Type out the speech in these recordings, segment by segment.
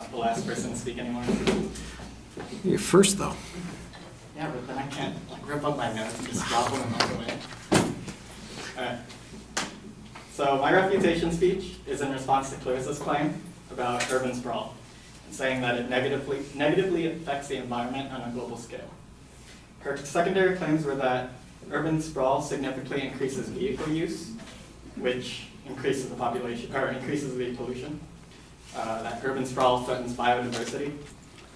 The last person to speak anymore. You're first, though. Yeah, but then I can't rip up my notes and just drop them and walk away. Alright. So my refutation speech is in response to Clarissa's claim about urban sprawl, and saying that it negatively affects the environment on a global scale. Her secondary claims were that urban sprawl significantly increases vehicle use, which increases the population, or increases the pollution. That urban sprawl threatens biodiversity,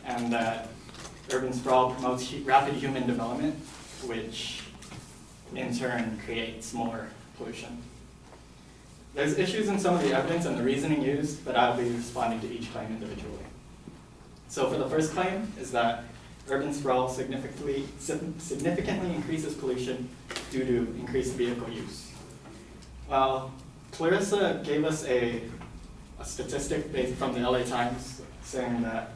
and that urban sprawl promotes rapid human development, which in turn creates more pollution. There's issues in some of the evidence and the reasoning used, but I'll be responding to each claim individually. So for the first claim is that urban sprawl significantly increases pollution due to increased vehicle use. Well, Clarissa gave us a statistic based from the LA Times saying that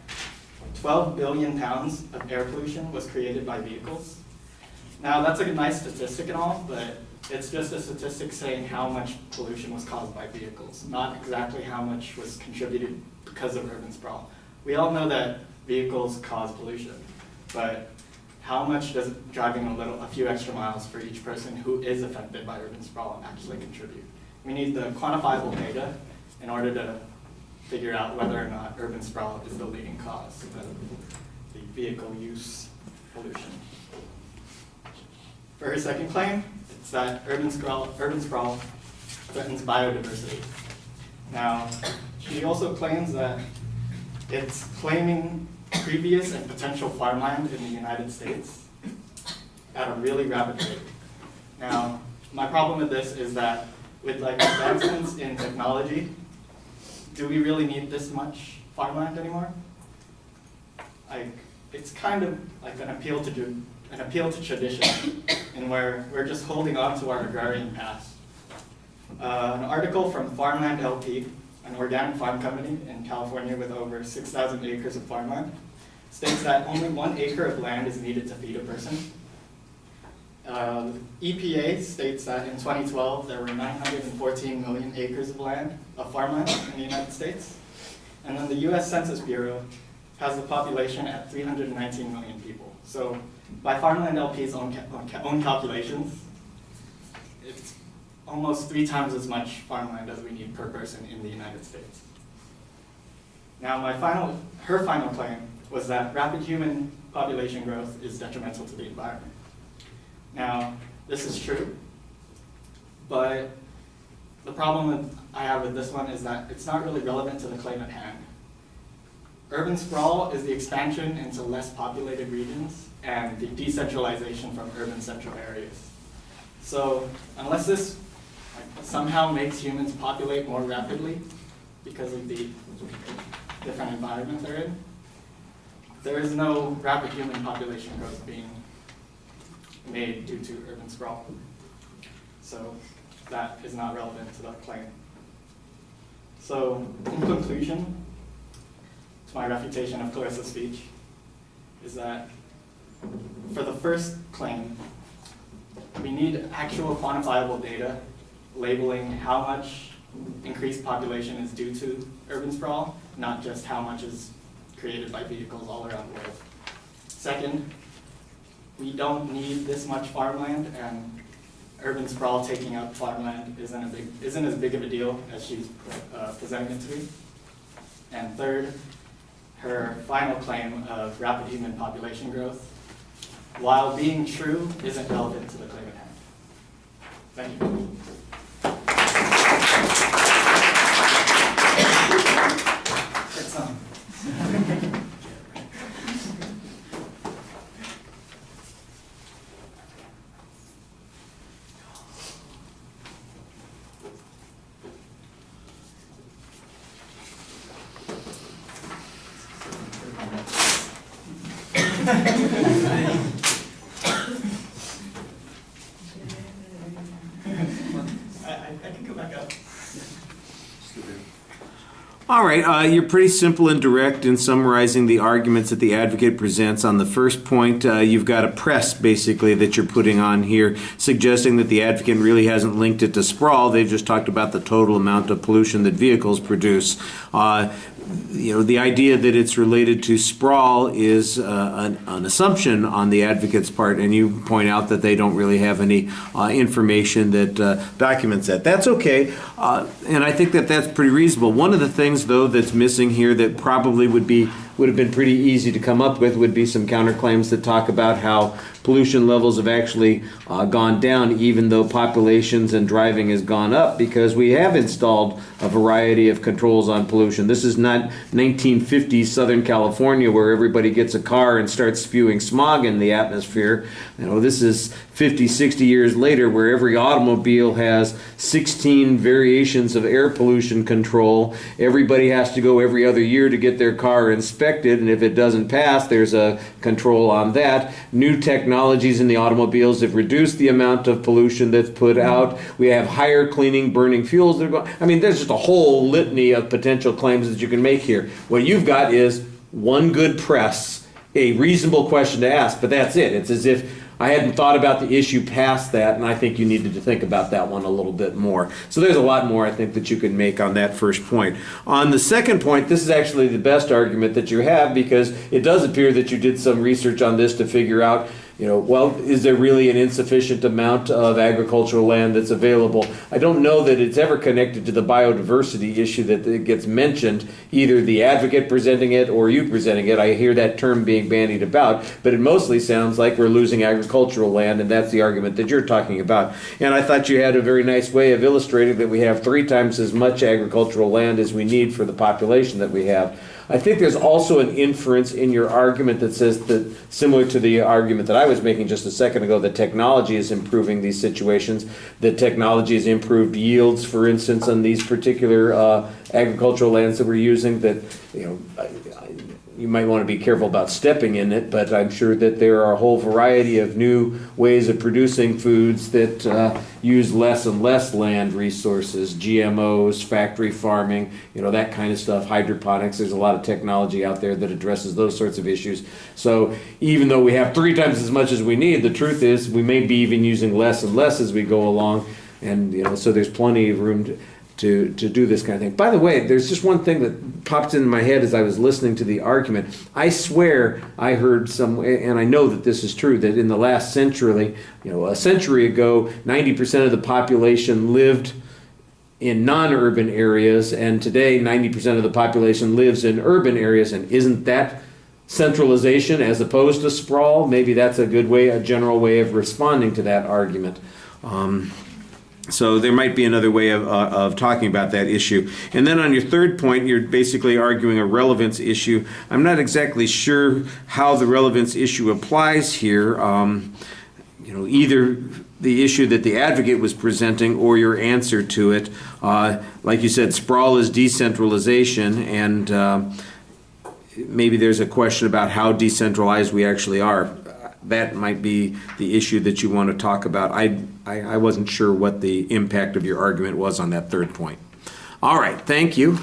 12 billion pounds of air pollution was created by vehicles. Now that's a nice statistic and all, but it's just a statistic saying how much pollution was caused by vehicles, not exactly how much was contributed because of urban sprawl. We all know that vehicles cause pollution, but how much does driving a few extra miles for each person who is affected by urban sprawl actually contribute? We need the quantifiable data in order to figure out whether or not urban sprawl is the leading cause of the vehicle use pollution. For her second claim, it's that urban sprawl threatens biodiversity. Now, she also claims that it's claiming previous and potential farmland in the United States at a really rapid rate. Now, my problem with this is that with advancements in technology, do we really need this much farmland anymore? It's kind of like an appeal to tradition, and where we're just holding on to our agrarian past. An article from Farmland LP, an organic farm company in California with over 6,000 acres of farmland, states that only 1 acre of land is needed to feed a person. EPA states that in 2012 there were 914 million acres of farmland in the United States. And then the US Census Bureau has the population at 319 million people. So by Farmland LP's own calculations, it's almost 3 times as much farmland as we need per person in the United States. Now her final claim was that rapid human population growth is detrimental to the environment. Now, this is true, but the problem I have with this one is that it's not really relevant to the claim at hand. Urban sprawl is the expansion into less populated regions and the decentralization from urban central areas. So unless this somehow makes humans populate more rapidly because of the different environment they're in, there is no rapid human population growth being made due to urban sprawl. So that is not relevant to the claim. So in conclusion, to my refutation of Clarissa's speech, is that for the first claim, we need actual quantifiable data labeling how much increased population is due to urban sprawl, not just how much is created by vehicles all around the world. Second, we don't need this much farmland, and urban sprawl taking up farmland isn't as big of a deal as she's presenting it to be. And third, her final claim of rapid human population growth, while being true, isn't relevant to the claim at hand. Thank you. It's on. I can go back up. All right, you're pretty simple and direct in summarizing the arguments that the advocate presents. On the first point, you've got a press, basically, that you're putting on here, suggesting that the advocate really hasn't linked it to sprawl. They've just talked about the total amount of pollution that vehicles produce. the idea that it's related to sprawl is an assumption on the advocate's part, and you point out that they don't really have any information that documents that. That's okay, and I think that that's pretty reasonable. One of the things, though, that's missing here that probably would have been pretty easy to come up with would be some counterclaims that talk about how pollution levels have actually gone down, even though populations and driving has gone up, because we have installed a variety of controls on pollution. This is not 1950s Southern California where everybody gets a car and starts spewing smog in the atmosphere. This is 50, 60 years later where every automobile has 16 variations of air pollution control. Everybody has to go every other year to get their car inspected, and if it doesn't pass, there's a control on that. New technologies in the automobiles have reduced the amount of pollution that's put out. We have higher cleaning, burning fuels that are going. I mean, there's just a whole litany of potential claims that you can make here. What you've got is one good press, a reasonable question to ask, but that's it. It's as if I hadn't thought about the issue past that, and I think you needed to think about that one a little bit more. So there's a lot more, I think, that you can make on that first point. On the second point, this is actually the best argument that you have, because it does appear that you did some research on this to figure out, well, is there really an insufficient amount of agricultural land that's available? I don't know that it's ever connected to the biodiversity issue that it gets mentioned, either the advocate presenting it or you presenting it. I hear that term being bandied about, but it mostly sounds like we're losing agricultural land, and that's the argument that you're talking about. And I thought you had a very nice way of illustrating that we have 3 times as much agricultural land as we need for the population that we have. I think there's also an inference in your argument that says that, similar to the argument that I was making just a second ago, that technology is improving these situations, that technology has improved yields, for instance, on these particular agricultural lands that we're using, that, you might want to be careful about stepping in it, but I'm sure that there are a whole variety of new ways of producing foods that use less and less land resources, GMOs, factory farming, that kind of stuff, hydroponics. There's a lot of technology out there that addresses those sorts of issues. So even though we have 3 times as much as we need, the truth is we may be even using less and less as we go along, and so there's plenty of room to do this kind of thing. By the way, there's just one thing that popped into my head as I was listening to the argument. I swear I heard and I know that this is true, that in the last century, a century ago, 90% of the population lived in non-urban areas, and today 90% of the population lives in urban areas. And isn't that centralization as opposed to sprawl? Maybe that's a good way, a general way of responding to that argument. So there might be another way of talking about that issue. And then on your third point, you're basically arguing a relevance issue. I'm not exactly sure how the relevance issue applies here. Either the issue that the advocate was presenting or your answer to it. Like you said, sprawl is decentralization, and maybe there's a question about how decentralized we actually are. That might be the issue that you want to talk about. I wasn't sure what the impact of your argument was on that third point. All right, thank you.